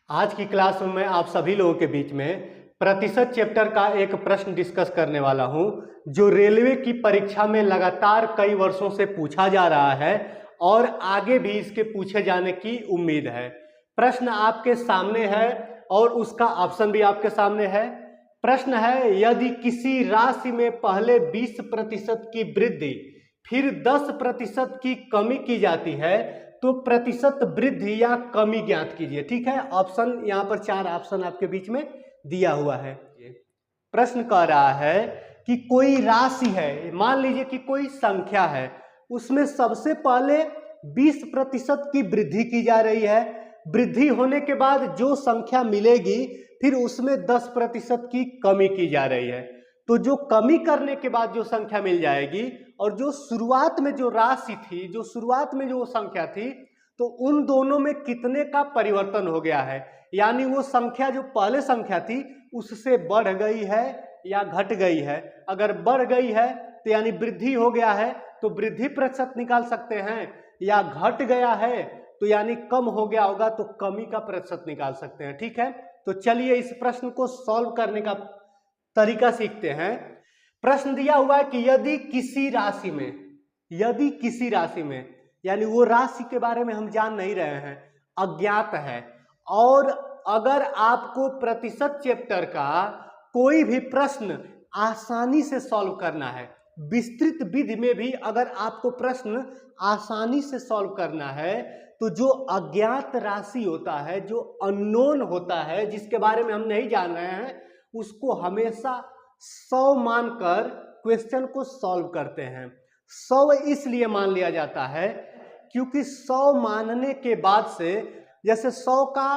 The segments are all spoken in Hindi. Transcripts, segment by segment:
आज की क्लास में मैं आप सभी लोगों के बीच में प्रतिशत चैप्टर का एक प्रश्न डिस्कस करने वाला हूं, जो रेलवे की परीक्षा में लगातार कई वर्षों से पूछा जा रहा है और आगे भी इसके पूछे जाने की उम्मीद है। प्रश्न आपके सामने है और उसका ऑप्शन भी आपके सामने है। प्रश्न है, यदि किसी राशि में पहले 20% की वृद्धि फिर 10% की कमी की जाती है तो प्रतिशत वृद्धि या कमी ज्ञात कीजिए। ठीक है, ऑप्शन यहाँ पर 4 ऑप्शन आपके बीच में दिया हुआ है। प्रश्न कह रहा है कि कोई राशि है, मान लीजिए कि कोई संख्या है, उसमें सबसे पहले 20% की वृद्धि की जा रही है। वृद्धि होने के बाद जो संख्या मिलेगी फिर उसमें 10% की कमी की जा रही है। तो जो कमी करने के बाद जो संख्या मिल जाएगी और जो शुरुआत में जो राशि थी, जो शुरुआत में जो संख्या थी, तो उन दोनों में कितने का परिवर्तन हो गया है, यानी वो संख्या जो पहले संख्या थी उससे बढ़ गई है या घट गई है। अगर बढ़ गई है तो यानी वृद्धि हो गया है तो वृद्धि प्रतिशत निकाल सकते हैं, या घट गया है तो यानी कम हो गया होगा तो कमी का प्रतिशत निकाल सकते हैं। ठीक है, तो चलिए इस प्रश्न को सॉल्व करने का तरीका सीखते हैं। प्रश्न दिया हुआ है कि यदि किसी राशि में यानी वो राशि के बारे में हम जान नहीं रहे हैं, अज्ञात है, और अगर आपको प्रतिशत चैप्टर का कोई भी प्रश्न आसानी से सॉल्व करना है, विस्तृत विधि में भी अगर आपको प्रश्न आसानी से सॉल्व करना है, तो जो अज्ञात राशि होता है, जो अननोन होता है, जिसके बारे में हम नहीं जान रहे हैं, उसको हमेशा 100 मानकर क्वेश्चन को सॉल्व करते हैं। 100 इसलिए मान लिया जाता है क्योंकि 100 मानने के बाद से, जैसे 100 का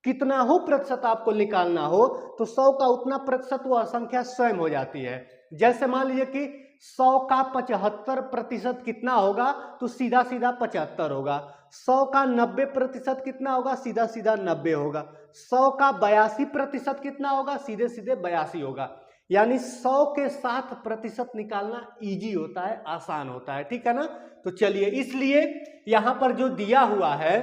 कितना हो प्रतिशत आपको निकालना हो तो 100 का उतना प्रतिशत वह संख्या स्वयं हो जाती है। जैसे मान लीजिए कि 100 का 75% कितना होगा तो सीधा सीधा 75 होगा। 100 का 90% कितना होगा, सीधा सीधा 90 होगा। 100 का 82% कितना होगा, सीधे सीधे 82 होगा। यानी 100 के 7% निकालना इजी होता है, आसान होता है। ठीक है ना, तो चलिए, इसलिए यहां पर जो दिया हुआ है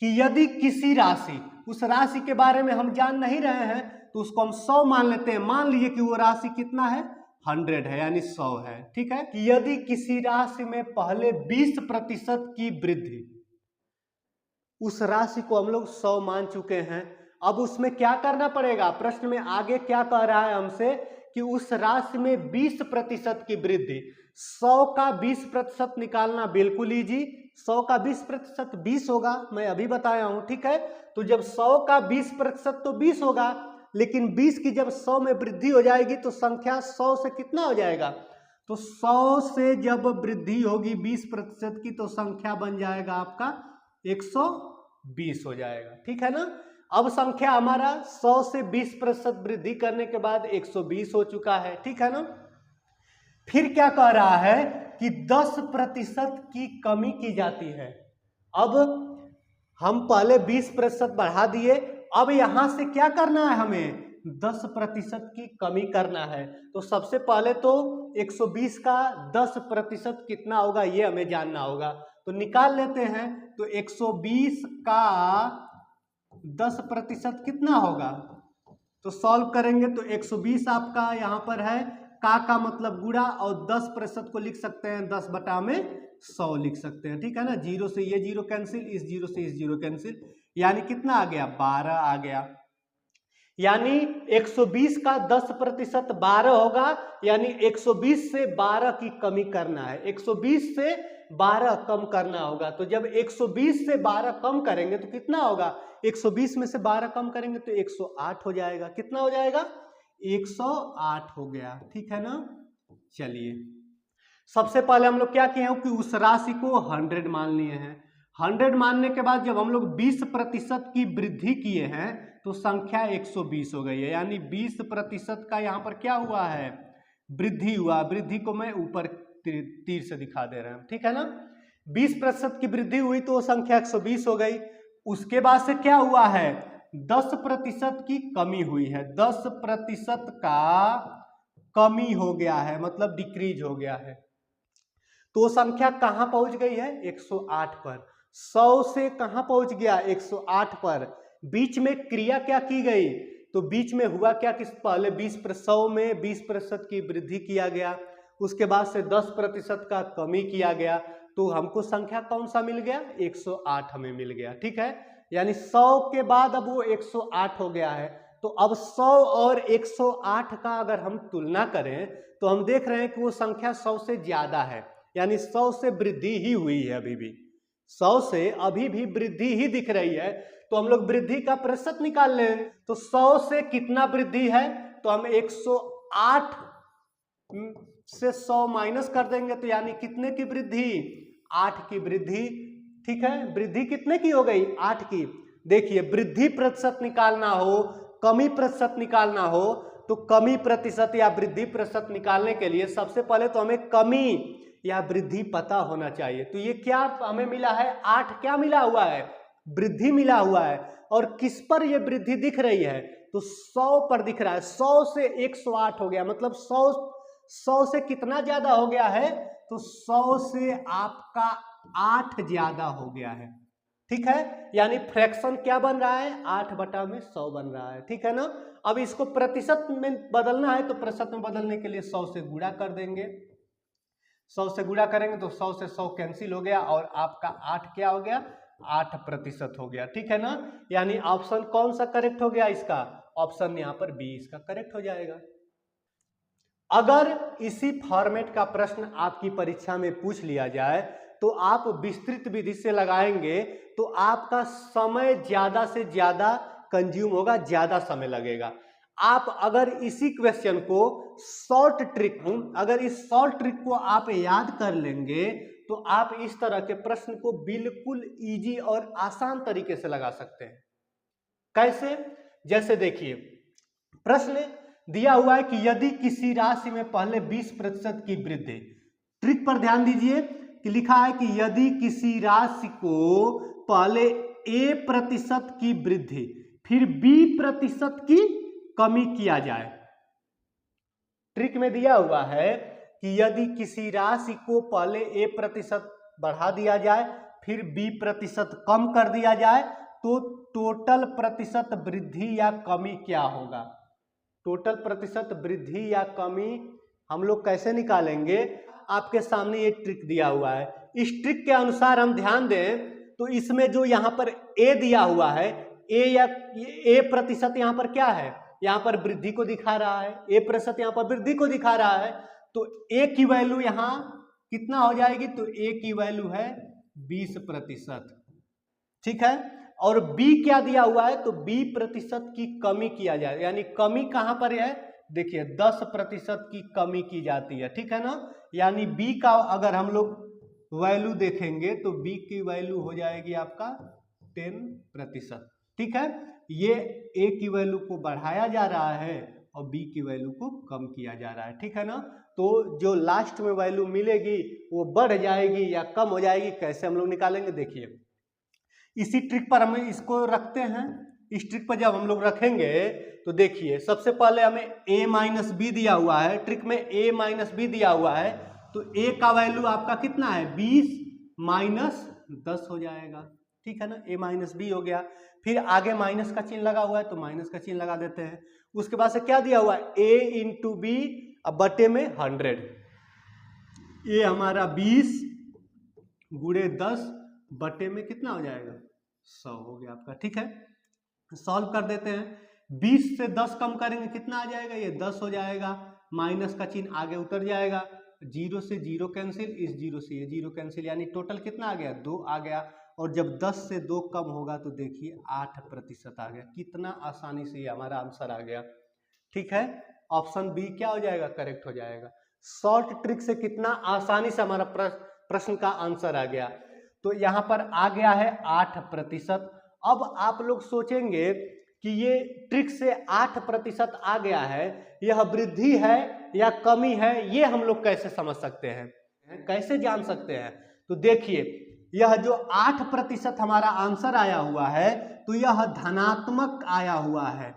कि यदि किसी राशि, उस राशि के बारे में हम जान नहीं रहे हैं तो उसको हम 100 मान लेते हैं। मान लीजिए कि वो राशि कितना है, 100 है, यानी 100 है। ठीक है, कि यदि किसी राशि में पहले 20% की वृद्धि, उस राशि को हम लोग 100 मान चुके हैं। अब उसमें क्या करना पड़ेगा, प्रश्न में आगे क्या कह रहा है हमसे कि उस राशि में 20% की वृद्धि, 100 का 20% निकालना बिल्कुल इजी। 100 का 20% 20 होगा, मैं अभी बताया हूं। ठीक है, तो जब 100 का 20% तो 20 होगा, लेकिन 20 की जब 100 में वृद्धि हो जाएगी तो संख्या 100 से कितना हो जाएगा, तो 100 से जब वृद्धि होगी 20% की तो संख्या बन जाएगा आपका 120 हो जाएगा। ठीक है ना, अब संख्या हमारा 100 से 20% वृद्धि करने के बाद 120 हो चुका है। ठीक है ना, फिर क्या कह रहा है कि 10% की कमी की जाती है। अब हम पहले 20% बढ़ा दिए, अब यहां से क्या करना है, हमें 10% की कमी करना है। तो सबसे पहले तो 120 का 10% कितना होगा ये हमें जानना होगा, तो निकाल लेते हैं। तो 120 का 10% कितना होगा, तो सॉल्व करेंगे तो 120 आपका यहाँ पर है, का मतलब गुणा, और 10% को लिख सकते हैं 10 बटा में 100 लिख सकते हैं। ठीक है ना, जीरो से ये जीरो कैंसिल, इस जीरो से इस जीरो कैंसिल, यानी कितना आ गया, 12 आ गया। यानी 120 का 10% 12 होगा, यानी 120 से 12 की कमी करना है, 120 से 12 कम करना होगा। तो जब 120 से 12 कम करेंगे तो कितना होगा, 120 में से 12 कम करेंगे तो 108 हो जाएगा। कितना हो जाएगा, 108 हो गया। ठीक है ना, चलिए, सबसे पहले हम लोग क्या किए हैं कि उस राशि को 100 मान लिए हैं। 100 मानने के बाद जब हम लोग 20% की वृद्धि किए हैं तो संख्या 120 हो गई है, यानी 20% का यहाँ पर क्या हुआ है, वृद्धि हुआ। वृद्धि को मैं ऊपर तीर से दिखा दे रहा हूं। ठीक है ना, 20% की वृद्धि हुई तो संख्या 120 हो गई। उसके बाद से क्या हुआ है, 10% की कमी हुई है, 10% का कमी हो गया है, मतलब डिक्रीज हो गया है। तो संख्या कहां पहुंच गई है, 108 पर। 100 से कहां पहुंच गया, 108 पर, बीच में क्रिया क्या की गई, तो बीच में हुआ क्या कि पहले 100 में 20% की वृद्धि किया गया, उसके बाद से 10% का कमी किया गया, तो हमको संख्या कौन सा मिल गया, 108 हमें मिल गया। ठीक है, यानी 100 के बाद अब वो 108 हो गया है। तो अब 100 और 108 का अगर हम तुलना करें तो हम देख रहे हैं कि वो संख्या 100 से ज्यादा है, यानी 100 से वृद्धि ही हुई है, अभी भी 100 से अभी भी वृद्धि ही दिख रही है। तो हम लोग वृद्धि का प्रतिशत निकाल लें, तो 100 से कितना वृद्धि है, तो हम 108 से 100 माइनस कर देंगे, तो यानी कितने की वृद्धि, 8 की वृद्धि। ठीक है, वृद्धि कितने की हो गई, 8 की। देखिए, वृद्धि प्रतिशत निकालना हो, कमी प्रतिशत निकालना हो, तो कमी प्रतिशत या वृद्धि प्रतिशत निकालने के लिए सबसे पहले तो हमें कमी या वृद्धि पता होना चाहिए। तो ये क्या हमें मिला है, 8 क्या मिला हुआ है, वृद्धि मिला हुआ है। और किस पर ये वृद्धि दिख रही है, तो 100 पर दिख रहा है। 100 से 108 हो गया, मतलब 100 से कितना ज्यादा हो गया है, तो 100 से आपका 8 ज्यादा हो गया है। ठीक है, यानी फ्रैक्शन क्या बन रहा है, 8/100 बन रहा है। ठीक है ना। अब इसको प्रतिशत में बदलना है, तो प्रतिशत में बदलने के लिए 100 से गुणा कर देंगे। 100 से गुणा करेंगे तो 100 से 100 कैंसिल हो गया और आपका 8 क्या हो गया, 8% हो गया। ठीक है ना, यानी ऑप्शन कौन सा करेक्ट हो गया इसका, ऑप्शन यहाँ पर बी इसका करेक्ट हो जाएगा। अगर इसी फॉर्मेट का प्रश्न आपकी परीक्षा में पूछ लिया जाए तो आप विस्तृत विधि से लगाएंगे तो आपका समय ज्यादा से ज्यादा कंज्यूम होगा, ज्यादा समय लगेगा। आप अगर इसी क्वेश्चन को शॉर्ट ट्रिक, अगर इस शॉर्ट ट्रिक को आप याद कर लेंगे तो आप इस तरह के प्रश्न को बिल्कुल इजी और आसान तरीके से लगा सकते हैं। कैसे, जैसे देखिए, प्रश्न दिया हुआ है कि यदि किसी राशि में पहले 20% की वृद्धि, ट्रिक पर ध्यान दीजिए कि लिखा है कि यदि किसी राशि को पहले A% की वृद्धि फिर B% की कमी किया जाए। ट्रिक में दिया हुआ है कि यदि किसी राशि को पहले A% बढ़ा दिया जाए फिर B% कम कर दिया जाए तो टोटल प्रतिशत वृद्धि या कमी क्या होगा। टोटल प्रतिशत वृद्धि या कमी हम लोग कैसे निकालेंगे, आपके सामने ये ट्रिक दिया हुआ है। इस ट्रिक के अनुसार हम ध्यान दें तो इसमें जो यहाँ पर A दिया हुआ है, A% यहाँ पर क्या है, यहाँ पर वृद्धि को दिखा रहा है, A% यहाँ पर वृद्धि को दिखा रहा है, तो A की वैल्यू यहाँ कितना हो जाएगी, तो A की वैल्यू है 20%। ठीक है, और B क्या दिया हुआ है, तो B% की कमी किया जाए, यानी कमी कहां पर है, देखिए 10% की कमी की जाती है। ठीक है ना, यानी B का अगर हम लोग वैल्यू देखेंगे तो B की वैल्यू हो जाएगी आपका 10%। ठीक है, ये A की वैल्यू को बढ़ाया जा रहा है और B की वैल्यू को कम किया जा रहा है। ठीक है ना, तो जो लास्ट में वैल्यू मिलेगी वो बढ़ जाएगी या कम हो जाएगी, कैसे हम लोग निकालेंगे, देखिए इसी ट्रिक पर हम इसको रखते हैं। इस ट्रिक पर जब हम लोग रखेंगे तो देखिए सबसे पहले हमें A-B दिया हुआ है, ट्रिक में A-B दिया हुआ है, तो A का वैल्यू आपका कितना है, 20 - 10 हो जाएगा। ठीक है ना, A-B हो गया, फिर आगे माइनस का चिन्ह लगा हुआ है तो माइनस का चिन्ह लगा देते हैं। उसके बाद से क्या दिया हुआ है, A × B बटे में 100, ये हमारा 20 × 10 बटे में कितना हो जाएगा, 100 हो गया आपका। ठीक है, सॉल्व कर देते हैं। 20 से 10 कम करेंगे कितना आ जाएगा, ये 10 हो जाएगा, माइनस का चिन्ह आगे उतर जाएगा, 0 से 0 कैंसिल, इस 0 से ये 0 कैंसिल, यानी टोटल कितना आ गया, 2 आ गया। और जब 10 से 2 कम होगा तो देखिए 8% आ गया। कितना आसानी से ये हमारा आंसर आ गया। ठीक है, ऑप्शन बी क्या हो जाएगा, करेक्ट हो जाएगा। शॉर्ट ट्रिक से कितना आसानी से हमारा प्रश्न का आंसर आ गया। तो यहाँ पर आ गया है 8%। अब आप लोग सोचेंगे कि ये ट्रिक से 8% आ गया है, यह वृद्धि है या कमी है, ये हम लोग कैसे समझ सकते हैं, कैसे जान सकते हैं। तो देखिए यह जो 8% हमारा आंसर आया हुआ है तो यह धनात्मक आया हुआ है।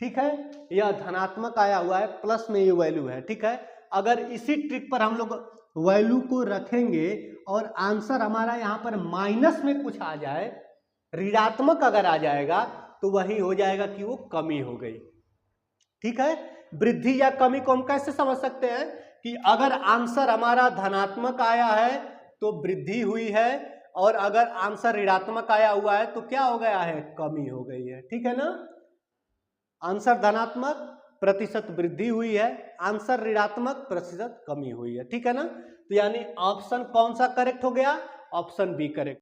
ठीक है, यह धनात्मक आया हुआ है, प्लस में ये वैल्यू है। ठीक है, अगर इसी ट्रिक पर हम लोग वैल्यू को रखेंगे और आंसर हमारा यहाँ पर माइनस में कुछ आ जाए, ऋणात्मक अगर आ जाएगा, तो वही हो जाएगा कि वो कमी हो गई। ठीक है, वृद्धि या कमी को हम कैसे समझ सकते हैं कि अगर आंसर हमारा धनात्मक आया है तो वृद्धि हुई है, और अगर आंसर ऋणात्मक आया हुआ है तो क्या हो गया है, कमी हो गई है। ठीक है ना, आंसर धनात्मक प्रतिशत वृद्धि हुई है, आंसर ऋणात्मक प्रतिशत कमी हुई है। ठीक है ना, तो यानी ऑप्शन कौन सा करेक्ट हो गया, ऑप्शन बी करेक्ट।